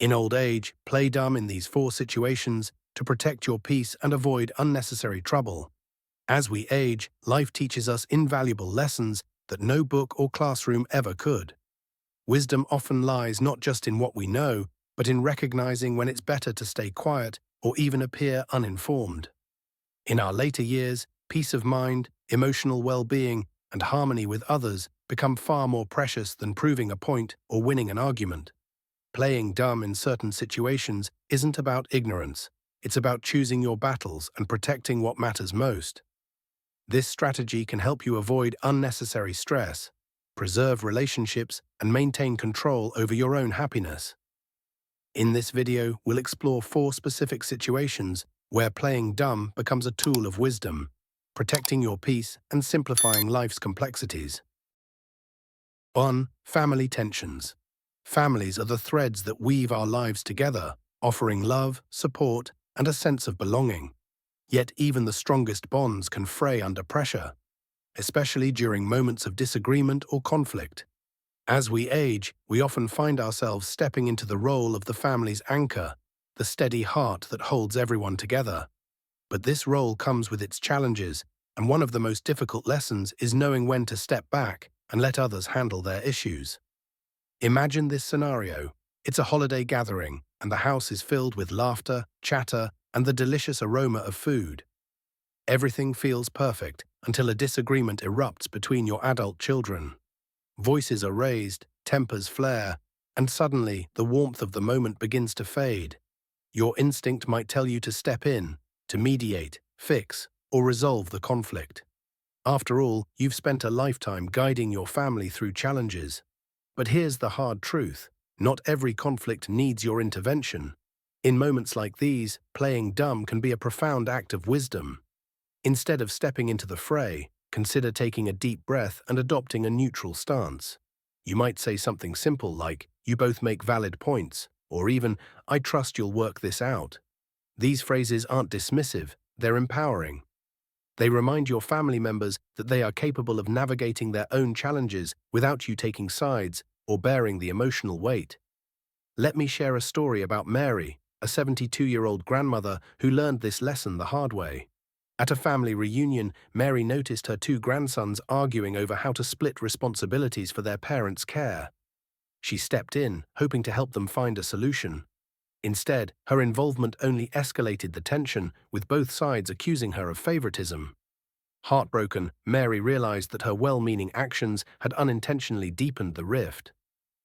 In old age, play dumb in these four situations to protect your peace and avoid unnecessary trouble. As we age, life teaches us invaluable lessons that no book or classroom ever could. Wisdom often lies not just in what we know, but in recognizing when it's better to stay quiet or even appear uninformed. In our later years, peace of mind, emotional well-being, and harmony with others become far more precious than proving a point or winning an argument. Playing dumb in certain situations isn't about ignorance, it's about choosing your battles and protecting what matters most. This strategy can help you avoid unnecessary stress, preserve relationships, and maintain control over your own happiness. In this video, we'll explore four specific situations where playing dumb becomes a tool of wisdom, protecting your peace and simplifying life's complexities. 1. Family tensions. Families are the threads that weave our lives together, offering love, support, and a sense of belonging. Yet even the strongest bonds can fray under pressure, especially during moments of disagreement or conflict. As we age, we often find ourselves stepping into the role of the family's anchor, the steady heart that holds everyone together. But this role comes with its challenges, and one of the most difficult lessons is knowing when to step back and let others handle their issues. Imagine this scenario. It's a holiday gathering, and the house is filled with laughter, chatter, and the delicious aroma of food. Everything feels perfect until a disagreement erupts between your adult children. Voices are raised, tempers flare, and suddenly the warmth of the moment begins to fade. Your instinct might tell you to step in, to mediate, fix, or resolve the conflict. After all, you've spent a lifetime guiding your family through challenges. But here's the hard truth. Not every conflict needs your intervention. In moments like these, playing dumb can be a profound act of wisdom. Instead of stepping into the fray, consider taking a deep breath and adopting a neutral stance. You might say something simple like, "You both make valid points," or even, "I trust you'll work this out." These phrases aren't dismissive, they're empowering. They remind your family members that they are capable of navigating their own challenges without you taking sides or bearing the emotional weight. Let me share a story about Mary, a 72-year-old grandmother who learned this lesson the hard way. At a family reunion, Mary noticed her two grandsons arguing over how to split responsibilities for their parents' care. She stepped in, hoping to help them find a solution. Instead, her involvement only escalated the tension, with both sides accusing her of favoritism. Heartbroken, Mary realized that her well-meaning actions had unintentionally deepened the rift.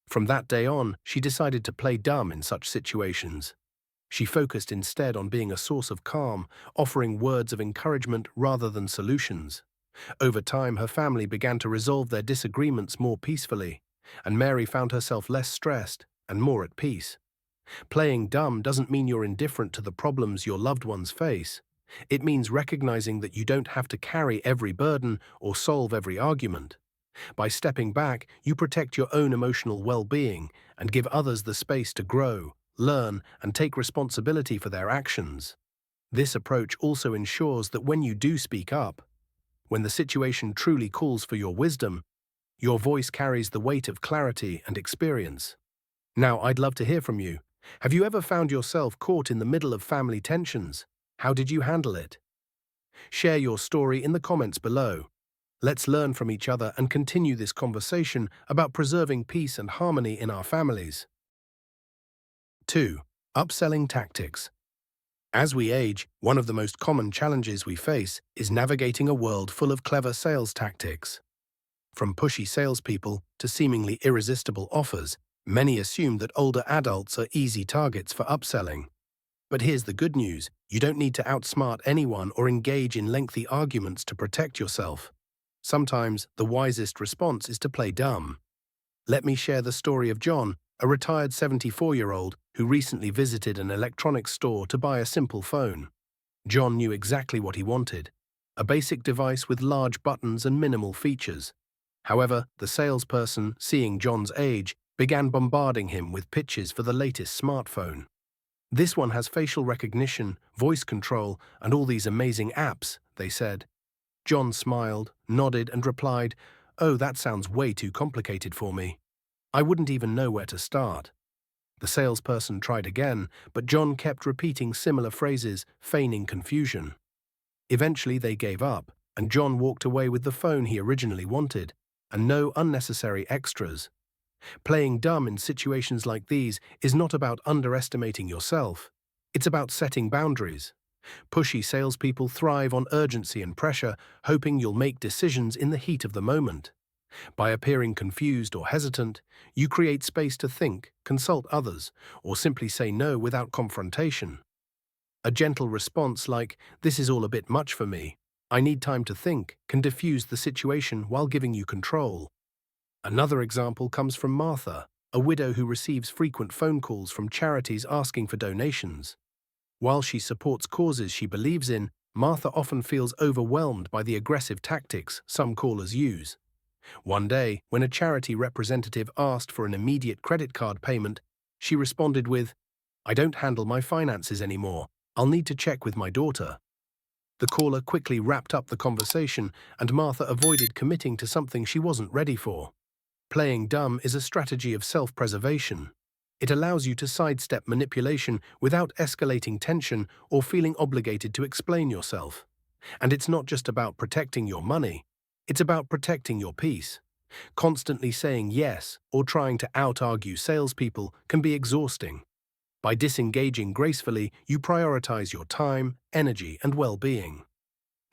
From that day on, she decided to play dumb in such situations. She focused instead on being a source of calm, offering words of encouragement rather than solutions. Over time, her family began to resolve their disagreements more peacefully, and Mary found herself less stressed and more at peace. Playing dumb doesn't mean you're indifferent to the problems your loved ones face. It means recognizing that you don't have to carry every burden or solve every argument. By stepping back, you protect your own emotional well-being and give others the space to grow, learn, and take responsibility for their actions. This approach also ensures that when you do speak up, when the situation truly calls for your wisdom, your voice carries the weight of clarity and experience. Now, I'd love to hear from you. Have you ever found yourself caught in the middle of family tensions? How did you handle it? Share your story in the comments below. Let's learn from each other and continue this conversation about preserving peace and harmony in our families. 2. Upselling tactics. As we age, one of the most common challenges we face is navigating a world full of clever sales tactics. From pushy salespeople to seemingly irresistible offers, many assume that older adults are easy targets for upselling. But here's the good news: you don't need to outsmart anyone or engage in lengthy arguments to protect yourself. Sometimes the wisest response is to play dumb. Let me share the story of John, a retired 74-year-old who recently visited an electronics store to buy a simple phone. John knew exactly what he wanted: a basic device with large buttons and minimal features. However, the salesperson, seeing John's age, began bombarding him with pitches for the latest smartphone. "This one has facial recognition, voice control, and all these amazing apps," they said. John smiled, nodded, and replied, "Oh, that sounds way too complicated for me. I wouldn't even know where to start." The salesperson tried again, but John kept repeating similar phrases, feigning confusion. Eventually they gave up, and John walked away with the phone he originally wanted, and no unnecessary extras. Playing dumb in situations like these is not about underestimating yourself. It's about setting boundaries. Pushy salespeople thrive on urgency and pressure, hoping you'll make decisions in the heat of the moment. By appearing confused or hesitant, you create space to think, consult others, or simply say no without confrontation. A gentle response like, "This is all a bit much for me. I need time to think," can diffuse the situation while giving you control. Another example comes from Martha, a widow who receives frequent phone calls from charities asking for donations. While she supports causes she believes in, Martha often feels overwhelmed by the aggressive tactics some callers use. One day, when a charity representative asked for an immediate credit card payment, she responded with, "I don't handle my finances anymore. I'll need to check with my daughter." The caller quickly wrapped up the conversation, and Martha avoided committing to something she wasn't ready for. Playing dumb is a strategy of self-preservation. It allows you to sidestep manipulation without escalating tension or feeling obligated to explain yourself. And it's not just about protecting your money, it's about protecting your peace. Constantly saying yes or trying to out-argue salespeople can be exhausting. By disengaging gracefully, you prioritize your time, energy, and well-being.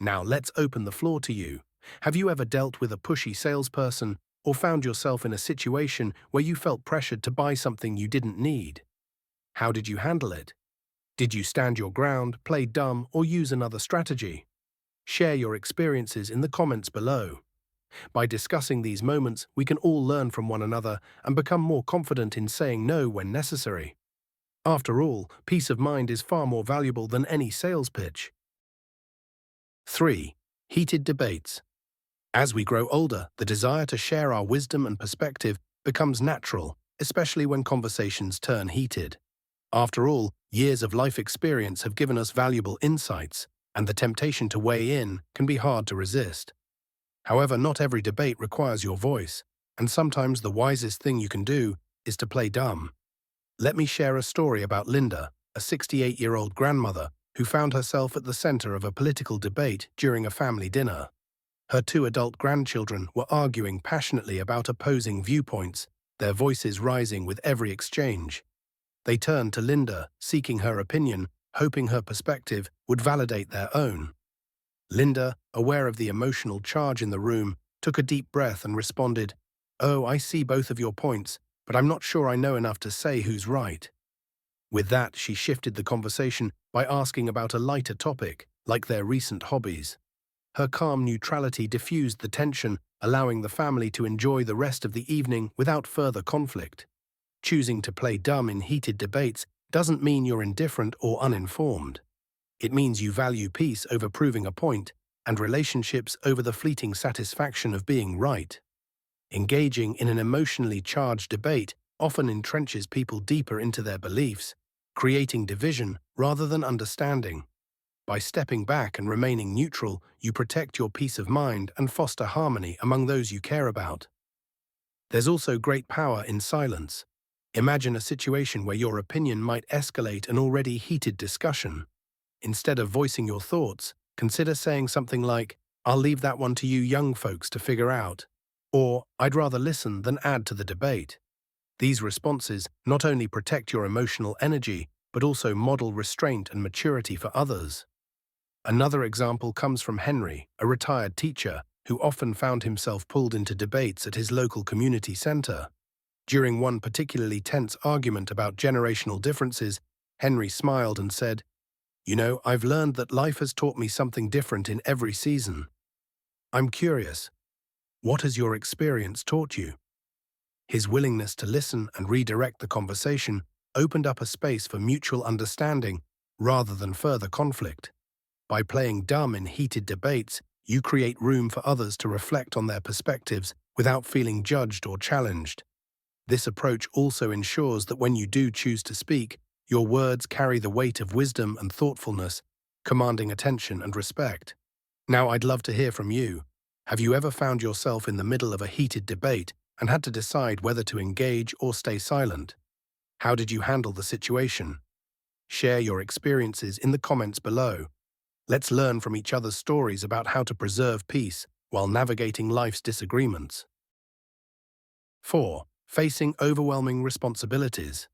Now let's open the floor to you. Have you ever dealt with a pushy salesperson or found yourself in a situation where you felt pressured to buy something you didn't need? How did you handle it? Did you stand your ground, play dumb, or use another strategy? Share your experiences in the comments below. By discussing these moments, we can all learn from one another and become more confident in saying no when necessary. After all, peace of mind is far more valuable than any sales pitch. 3. Heated debates. As we grow older, the desire to share our wisdom and perspective becomes natural, especially when conversations turn heated. After all, years of life experience have given us valuable insights, and the temptation to weigh in can be hard to resist. However, not every debate requires your voice, and sometimes the wisest thing you can do is to play dumb. Let me share a story about Linda, a 68-year-old grandmother who found herself at the center of a political debate during a family dinner. Her two adult grandchildren were arguing passionately about opposing viewpoints, their voices rising with every exchange. They turned to Linda, seeking her opinion, hoping her perspective would validate their own. Linda, aware of the emotional charge in the room, took a deep breath and responded, "Oh, I see both of your points, but I'm not sure I know enough to say who's right." With that, she shifted the conversation by asking about a lighter topic, like their recent hobbies. Her calm neutrality diffused the tension, allowing the family to enjoy the rest of the evening without further conflict. Choosing to play dumb in heated debates doesn't mean you're indifferent or uninformed. It means you value peace over proving a point, and relationships over the fleeting satisfaction of being right. Engaging in an emotionally charged debate often entrenches people deeper into their beliefs, creating division rather than understanding. By stepping back and remaining neutral, you protect your peace of mind and foster harmony among those you care about. There's also great power in silence. Imagine a situation where your opinion might escalate an already heated discussion. Instead of voicing your thoughts, consider saying something like, "I'll leave that one to you young folks to figure out," or "I'd rather listen than add to the debate." These responses not only protect your emotional energy, but also model restraint and maturity for others. Another example comes from Henry, a retired teacher who often found himself pulled into debates at his local community center. During one particularly tense argument about generational differences, Henry smiled and said, "You know, I've learned that life has taught me something different in every season. I'm curious, what has your experience taught you?" His willingness to listen and redirect the conversation opened up a space for mutual understanding rather than further conflict. By playing dumb in heated debates, you create room for others to reflect on their perspectives without feeling judged or challenged. This approach also ensures that when you do choose to speak, your words carry the weight of wisdom and thoughtfulness, commanding attention and respect. Now, I'd love to hear from you. Have you ever found yourself in the middle of a heated debate and had to decide whether to engage or stay silent? How did you handle the situation? Share your experiences in the comments below. Let's learn from each other's stories about how to preserve peace while navigating life's disagreements. 4. Facing overwhelming responsibilities.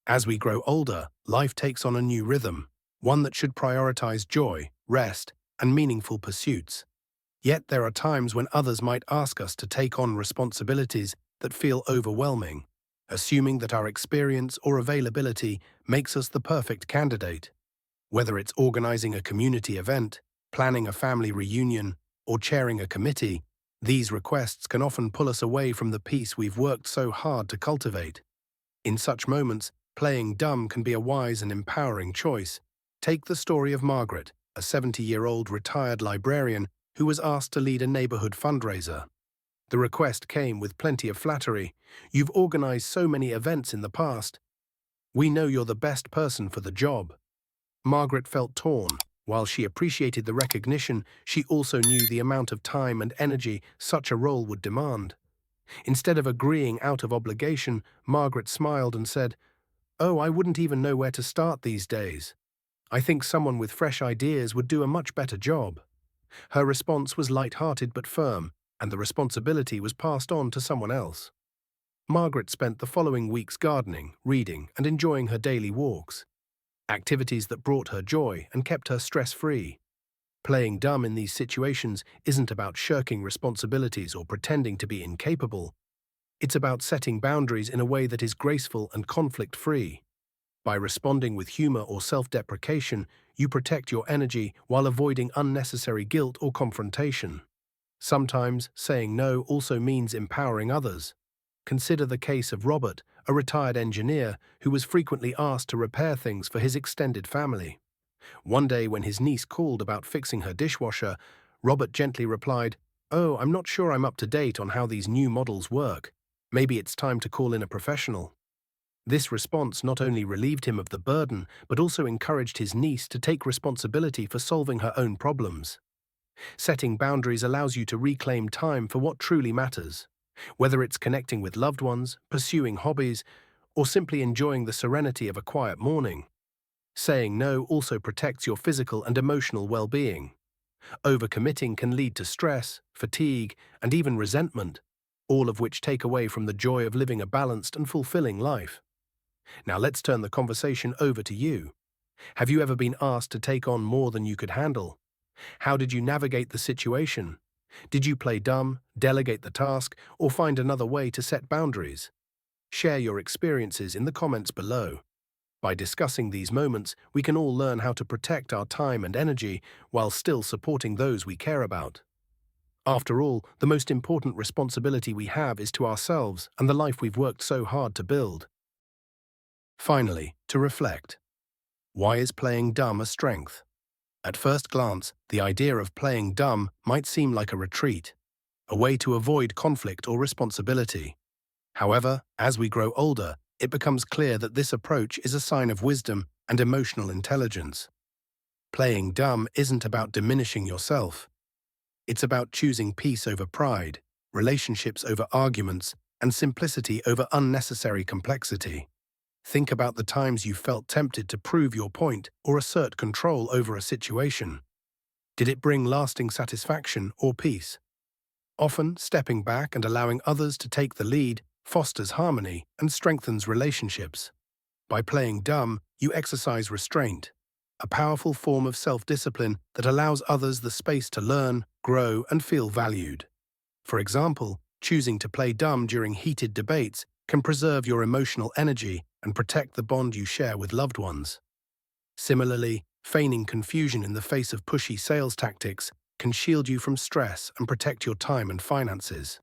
As we grow older, life takes on a new rhythm, one that should prioritize joy, rest, and meaningful pursuits. Yet there are times when others might ask us to take on responsibilities that feel overwhelming, assuming that our experience or availability makes us the perfect candidate. Whether it's organizing a community event, planning a family reunion, or chairing a committee, these requests can often pull us away from the peace we've worked so hard to cultivate. In such moments, playing dumb can be a wise and empowering choice. Take the story of Margaret, a 70-year-old retired librarian who was asked to lead a neighborhood fundraiser. The request came with plenty of flattery. "You've organized so many events in the past. We know you're the best person for the job." Margaret felt torn. While she appreciated the recognition, she also knew the amount of time and energy such a role would demand. Instead of agreeing out of obligation, Margaret smiled and said, "Oh, I wouldn't even know where to start these days. I think someone with fresh ideas would do a much better job." Her response was light-hearted but firm, and the responsibility was passed on to someone else. Margaret spent the following weeks gardening, reading, and enjoying her daily walks, activities that brought her joy and kept her stress-free. Playing dumb in these situations isn't about shirking responsibilities or pretending to be incapable. It's about setting boundaries in a way that is graceful and conflict-free. By responding with humor or self-deprecation, you protect your energy while avoiding unnecessary guilt or confrontation. Sometimes, saying no also means empowering others. Consider the case of Robert, a retired engineer who was frequently asked to repair things for his extended family. One day when his niece called about fixing her dishwasher, Robert gently replied, "Oh, I'm not sure I'm up to date on how these new models work. Maybe it's time to call in a professional." This response not only relieved him of the burden, but also encouraged his niece to take responsibility for solving her own problems. Setting boundaries allows you to reclaim time for what truly matters, whether it's connecting with loved ones, pursuing hobbies, or simply enjoying the serenity of a quiet morning. Saying no also protects your physical and emotional well-being. Overcommitting can lead to stress, fatigue, and even resentment, all of which take away from the joy of living a balanced and fulfilling life. Now let's turn the conversation over to you. Have you ever been asked to take on more than you could handle? How did you navigate the situation? Did you play dumb, delegate the task, or find another way to set boundaries? Share your experiences in the comments below. By discussing these moments, we can all learn how to protect our time and energy while still supporting those we care about. After all, the most important responsibility we have is to ourselves and the life we've worked so hard to build. Finally, to reflect. Why is playing dumb a strength? At first glance, the idea of playing dumb might seem like a retreat, a way to avoid conflict or responsibility. However, as we grow older, it becomes clear that this approach is a sign of wisdom and emotional intelligence. Playing dumb isn't about diminishing yourself. It's about choosing peace over pride, relationships over arguments, and simplicity over unnecessary complexity. Think about the times you felt tempted to prove your point or assert control over a situation. Did it bring lasting satisfaction or peace? Often, stepping back and allowing others to take the lead fosters harmony and strengthens relationships. By playing dumb, you exercise restraint, a powerful form of self-discipline that allows others the space to learn, grow, and feel valued. For example, choosing to play dumb during heated debates can preserve your emotional energy and protect the bond you share with loved ones. Similarly, feigning confusion in the face of pushy sales tactics can shield you from stress and protect your time and finances.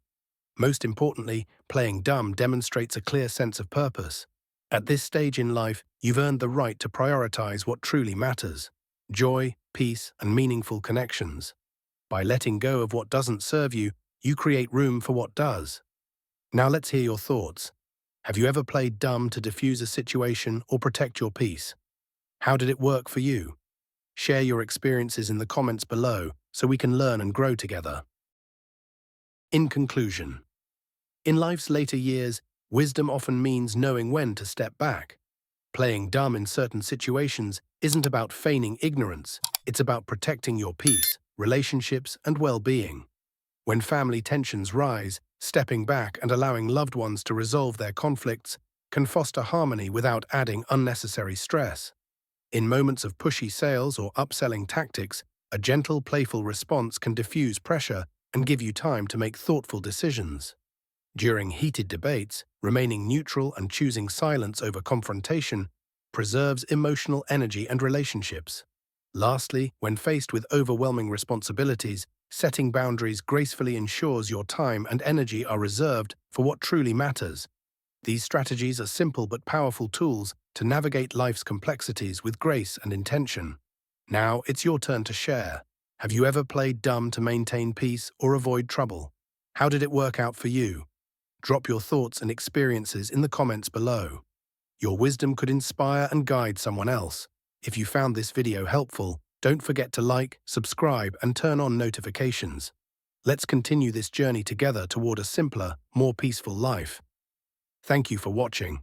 Most importantly, playing dumb demonstrates a clear sense of purpose. At this stage in life, you've earned the right to prioritize what truly matters: joy, peace, and meaningful connections. By letting go of what doesn't serve you, you create room for what does. Now let's hear your thoughts. Have you ever played dumb to diffuse a situation or protect your peace? How did it work for you? Share your experiences in the comments below so we can learn and grow together. In conclusion, in life's later years, Wisdom often means knowing when to step back. Playing dumb in certain situations isn't about feigning ignorance, it's about protecting your peace, relationships, and well-being. When family tensions rise, stepping back and allowing loved ones to resolve their conflicts can foster harmony without adding unnecessary stress. In moments of pushy sales or upselling tactics, a gentle, playful response can diffuse pressure and give you time to make thoughtful decisions. During heated debates, remaining neutral and choosing silence over confrontation preserves emotional energy and relationships. Lastly, when faced with overwhelming responsibilities, setting boundaries gracefully ensures your time and energy are reserved for what truly matters. These strategies are simple but powerful tools to navigate life's complexities with grace and intention. Now it's your turn to share. Have you ever played dumb to maintain peace or avoid trouble? How did it work out for you? Drop your thoughts and experiences in the comments below. Your wisdom could inspire and guide someone else. If you found this video helpful, don't forget to like, subscribe, and turn on notifications. Let's continue this journey together toward a simpler, more peaceful life. Thank you for watching.